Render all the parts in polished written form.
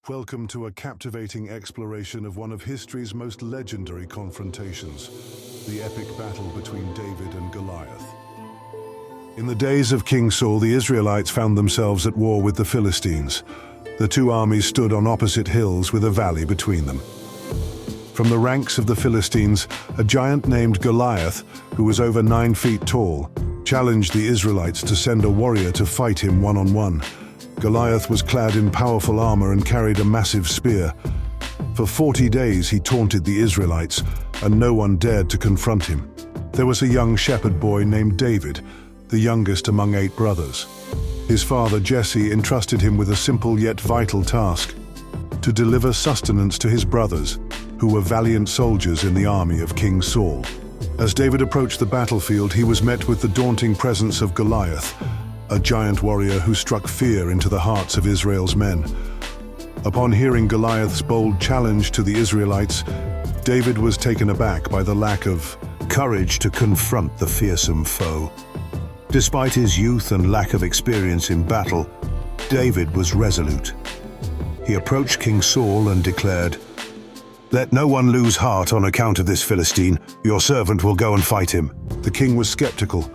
Welcome to a captivating exploration of one of history's most legendary confrontations, the epic battle between David and Goliath. In the days of King Saul, the Israelites found themselves at war with the Philistines. The two armies stood on opposite hills with a valley between them. From the ranks of the Philistines, a giant named Goliath, who was over 9 feet tall, challenged the Israelites to send a warrior to fight him one-on-one. Goliath was clad in powerful armor and carried a massive spear. For 40 days he taunted the Israelites, and no one dared to confront him. There was a young shepherd boy named David, the youngest among 8 brothers. His father, Jesse, entrusted him with a simple yet vital task: to deliver sustenance to his brothers, who were valiant soldiers in the army of King Saul. As David approached the battlefield, he was met with the daunting presence of Goliath, a giant warrior who struck fear into the hearts of Israel's men. Upon hearing Goliath's bold challenge to the Israelites, David was taken aback by the lack of courage to confront the fearsome foe. Despite his youth and lack of experience in battle, David was resolute. He approached King Saul and declared, "Let no one lose heart on account of this Philistine. Your servant will go and fight him." The king was skeptical,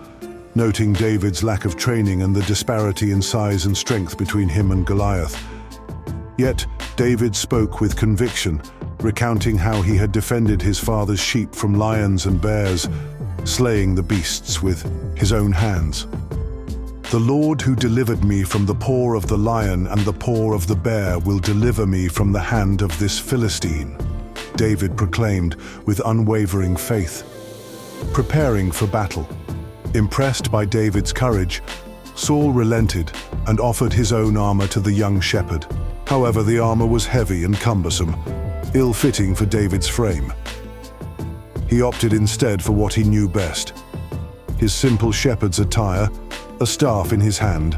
noting David's lack of training and the disparity in size and strength between him and Goliath. Yet, David spoke with conviction, recounting how he had defended his father's sheep from lions and bears, slaying the beasts with his own hands. "The Lord who delivered me from the paw of the lion and the paw of the bear will deliver me from the hand of this Philistine," David proclaimed with unwavering faith. Preparing for battle, impressed by David's courage, Saul relented and offered his own armor to the young shepherd. However, the armor was heavy and cumbersome, ill-fitting for David's frame. He opted instead for what he knew best: his simple shepherd's attire, a staff in his hand,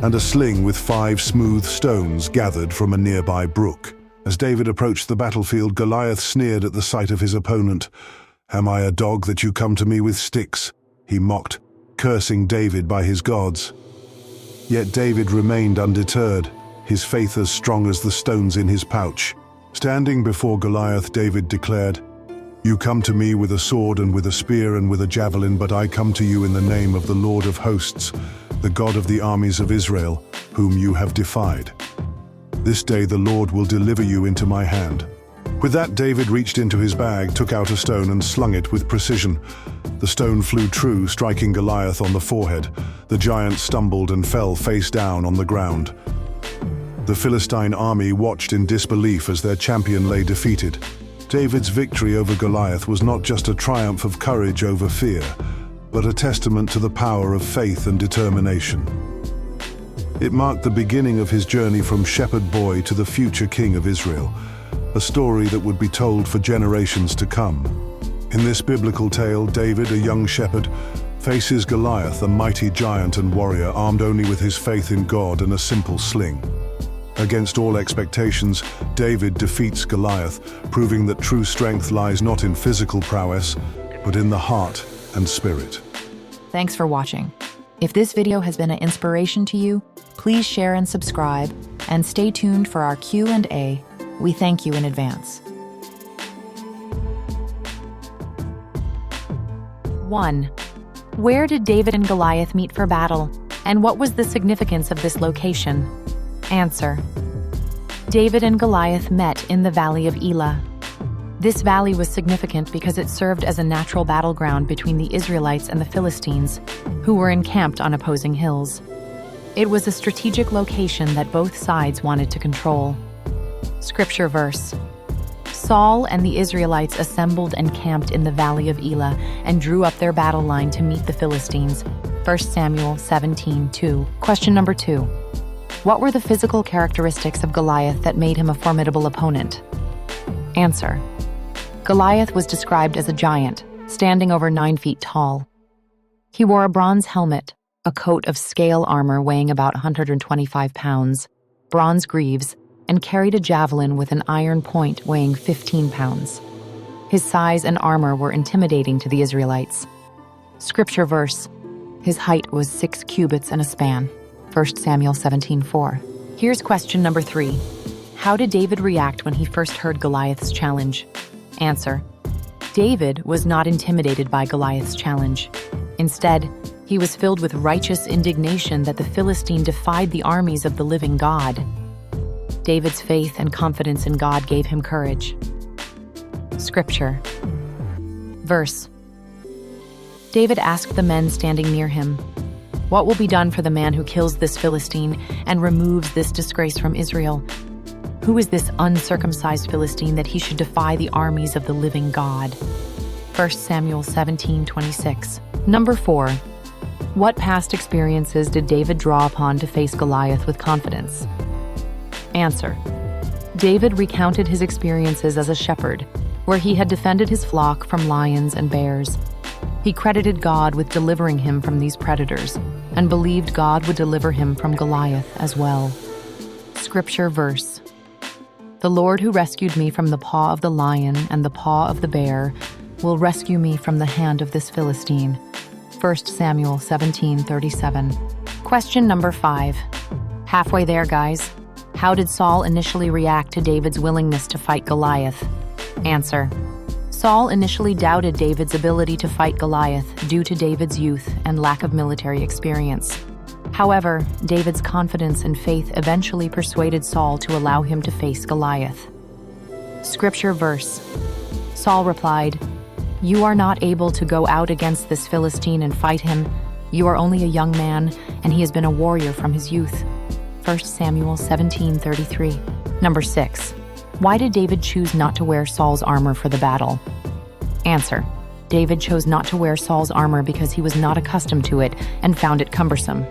and a sling with 5 smooth stones gathered from a nearby brook. As David approached the battlefield, Goliath sneered at the sight of his opponent. "Am I a dog that you come to me with sticks?" he mocked, cursing David by his gods. Yet David remained undeterred, his faith as strong as the stones in his pouch. Standing before Goliath, David declared, "You come to me with a sword and with a spear and with a javelin, but I come to you in the name of the Lord of hosts, the God of the armies of Israel, whom you have defied. This day the Lord will deliver you into my hand." With that, David reached into his bag, took out a stone and slung it with precision. The stone flew true, striking Goliath on the forehead. The giant stumbled and fell face down on the ground. The Philistine army watched in disbelief as their champion lay defeated. David's victory over Goliath was not just a triumph of courage over fear, but a testament to the power of faith and determination. It marked the beginning of his journey from shepherd boy to the future king of Israel, a story that would be told for generations to come. In this biblical tale, David, a young shepherd, faces Goliath, a mighty giant and warrior, armed only with his faith in God and a simple sling. Against all expectations, David defeats Goliath, proving that true strength lies not in physical prowess, but in the heart and spirit. Thanks for watching. If this video has been an inspiration to you, please share and subscribe, and stay tuned for our Q&A. We thank you in advance. 1. Where did David and Goliath meet for battle, and what was the significance of this location? Answer. David and Goliath met in the Valley of Elah. This valley was significant because it served as a natural battleground between the Israelites and the Philistines, who were encamped on opposing hills. It was a strategic location that both sides wanted to control. Scripture verse. Saul and the Israelites assembled and camped in the Valley of Elah and drew up their battle line to meet the Philistines. 1 Samuel 17:2. Question number 2. What were the physical characteristics of Goliath that made him a formidable opponent? Answer. Goliath was described as a giant, standing over 9 feet tall. He wore a bronze helmet, a coat of scale armor weighing about 125 pounds, bronze greaves, and carried a javelin with an iron point weighing 15 pounds. His size and armor were intimidating to the Israelites. Scripture verse. His height was 6 cubits and a span. 1 Samuel 17:4. Here's question number 3. How did David react when he first heard Goliath's challenge? Answer: David was not intimidated by Goliath's challenge. Instead, he was filled with righteous indignation that the Philistine defied the armies of the living God. David's faith and confidence in God gave him courage. Scripture. Verse. David asked the men standing near him, "What will be done for the man who kills this Philistine and removes this disgrace from Israel? Who is this uncircumcised Philistine that he should defy the armies of the living God?" 1 Samuel 17:26. Number 4. What past experiences did David draw upon to face Goliath with confidence? Answer: David recounted his experiences as a shepherd, where he had defended his flock from lions and bears. He credited God with delivering him from these predators and believed God would deliver him from Goliath as well. Scripture verse. The Lord who rescued me from the paw of the lion and the paw of the bear will rescue me from the hand of this Philistine. 1 Samuel 17:37. Question number 5. Halfway there, guys. How did Saul initially react to David's willingness to fight Goliath? Answer: Saul initially doubted David's ability to fight Goliath due to David's youth and lack of military experience. However, David's confidence and faith eventually persuaded Saul to allow him to face Goliath. Scripture verse. Saul replied, "You are not able to go out against this Philistine and fight him. You are only a young man, and he has been a warrior from his youth." 1 Samuel 17:33. Number 6. Why did David choose not to wear Saul's armor for the battle? Answer: David chose not to wear Saul's armor because he was not accustomed to it and found it cumbersome.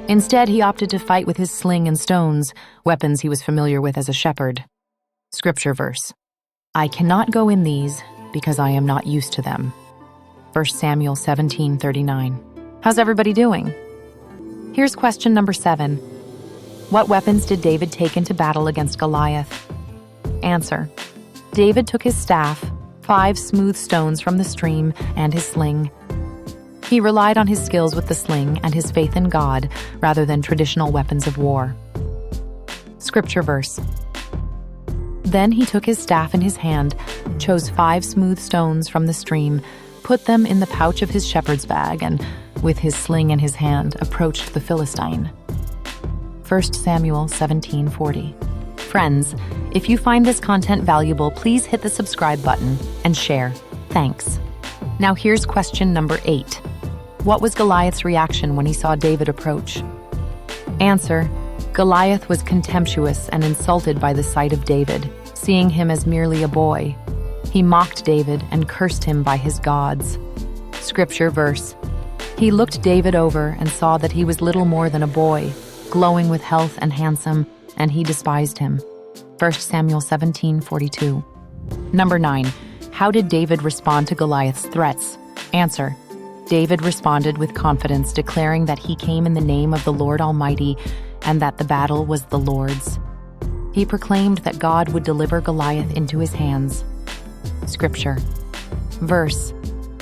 Instead, he opted to fight with his sling and stones, weapons he was familiar with as a shepherd. Scripture verse. I cannot go in these because I am not used to them. 1 Samuel 17:39. How's everybody doing? Here's question number 7. What weapons did David take into battle against Goliath? Answer: David took his staff, 5 smooth stones from the stream, and his sling. He relied on his skills with the sling and his faith in God rather than traditional weapons of war. Scripture verse. Then he took his staff in his hand, chose 5 smooth stones from the stream, put them in the pouch of his shepherd's bag, and, with his sling in his hand, approached the Philistine. 1 Samuel 17:40. Friends, if you find this content valuable, please hit the subscribe button and share. Thanks. Now here's question number 8. What was Goliath's reaction when he saw David approach? Answer: Goliath was contemptuous and insulted by the sight of David, seeing him as merely a boy. He mocked David and cursed him by his gods. Scripture verse. He looked David over and saw that he was little more than a boy, glowing with health and handsome, and he despised him. 1 Samuel 17:42. Number 9. How did David respond to Goliath's threats? Answer: David responded with confidence, declaring that he came in the name of the Lord Almighty and that the battle was the Lord's. He proclaimed that God would deliver Goliath into his hands. Scripture. Verse.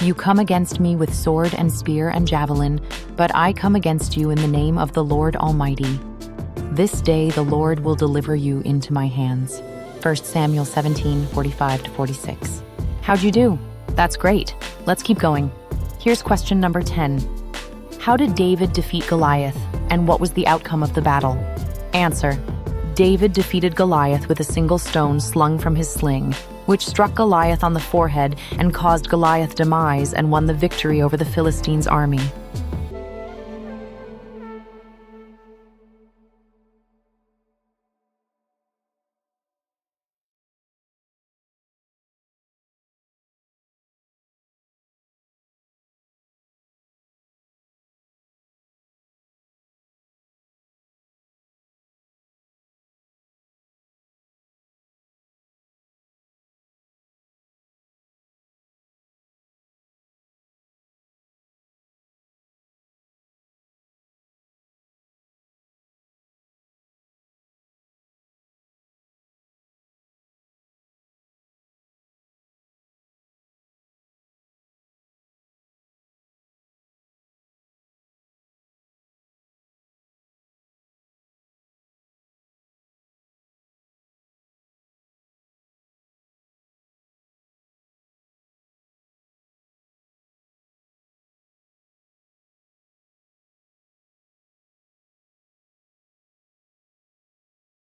You come against me with sword and spear and javelin, but I come against you in the name of the Lord Almighty. This day the Lord will deliver you into my hands. 1 Samuel 17:45-46. How'd you do? That's great. Let's keep going. Here's question number 10. How did David defeat Goliath, and what was the outcome of the battle? Answer: David defeated Goliath with a single stone slung from his sling, which struck Goliath on the forehead and caused Goliath's demise and won the victory over the Philistines' army.